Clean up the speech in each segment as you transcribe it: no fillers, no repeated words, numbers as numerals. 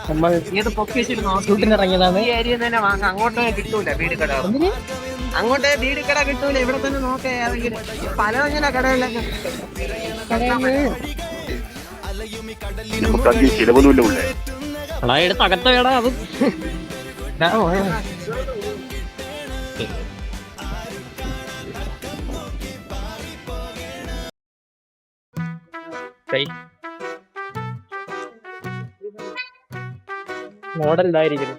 നമ്മൾ ഷൂട്ടിനിറങ്ങിയതാണ്. ഈ ഏരിയ തന്നെ വാങ്ങാം, അങ്ങോട്ട് കിട്ടൂല വീട് കട. അങ്ങോട്ട് വീട് കട കിട്ടൂല, ഇവിടെ തന്നെ നോക്കേ ഏതെങ്കിലും പലവഞ്ഞ കടകളിലൊക്കെ. എടുത്ത് അകത്ത കട അത്. മോഡൽ ഇതായിരിക്കുന്നു.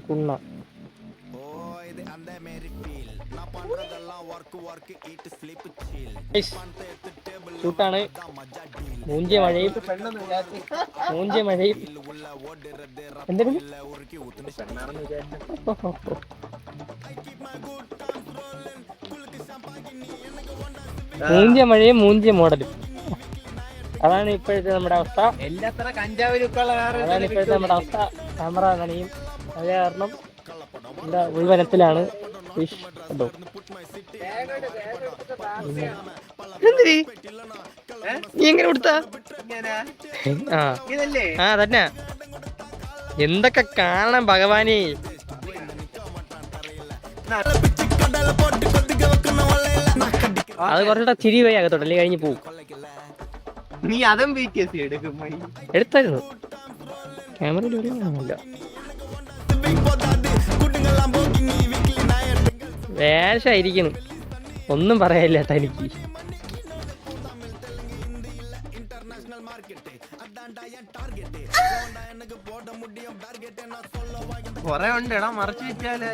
കുണ്ണ ഷൂട്ടാണ്. മൂഞ്ചിയ മഴയും എന്തിനും മൂഞ്ചിയ മോഡലും. അതാണ് ഇപ്പോഴത്തെ നമ്മുടെ അവസ്ഥ. അതാണ് ഇപ്പോഴത്തെ നമ്മുടെ അവസ്ഥ. ക്യാമറ നനയും. അത് കാരണം എന്താ ഉൾവനത്തിലാണ്. കണ്ടോ നീ എങ്ങനെ കൊടുത്താ? ആ തന്നെ എന്തൊക്കെ കാണണം ഭഗവാനെ. അത് കുറച്ചുകൂടെ ചിരി പോയി അകത്തോട്ടല്ലേ കഴിഞ്ഞ് പോവും. നീ അതും എടുത്തായിരുന്നു ക്യാമറ. വേഷായിരിക്കണം, ഒന്നും പറയാനില്ല തനിക്ക്. കൊറേ ഉണ്ട് എടാ, മറച്ചു വെച്ചാല്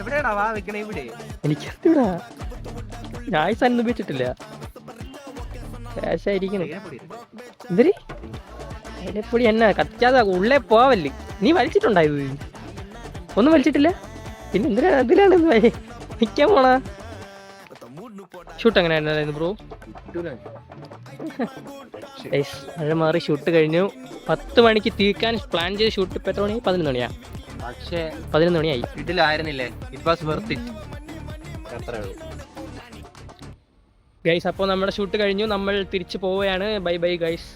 എവിടെയാടാ വാ വെക്കണേ? ഇവിടെ എനിക്കറിയൂടാ, ഞാൻ സാധനം ഉപയോഗിച്ചിട്ടില്ല. വേഷായിരിക്കണം. എന്തൊരു അതിനെപ്പൊടി എന്നാ കച്ചാതെ ഉള്ളേ പോവല്ലേ. നീ വലിച്ചിട്ടുണ്ടായത്? ഒന്നും വലിച്ചിട്ടില്ല. പിന്നെ എന്തിനാ അതിലാണ് നിക്കാൻ പോണ? ഷൂട്ട് എങ്ങനെയായിരുന്നു ബ്രോ? മഴ മാറി ഷൂട്ട് കഴിഞ്ഞു. 10 മണിക്ക് തീർക്കാൻ പ്ലാൻ ചെയ്ത് ഷൂട്ട് ഇപ്പം എത്ര മണിയായി? 11 മണിയാ. പക്ഷേ 11 മണിയായി. വീട്ടിലായിരുന്നില്ലേ? It was worth it. അത്രേ ഉള്ളൂ ഗൈസ്. അപ്പോൾ നമ്മുടെ ഷൂട്ട് കഴിഞ്ഞു, നമ്മൾ തിരിച്ചു പോവുകയാണ്. Bye bye guys.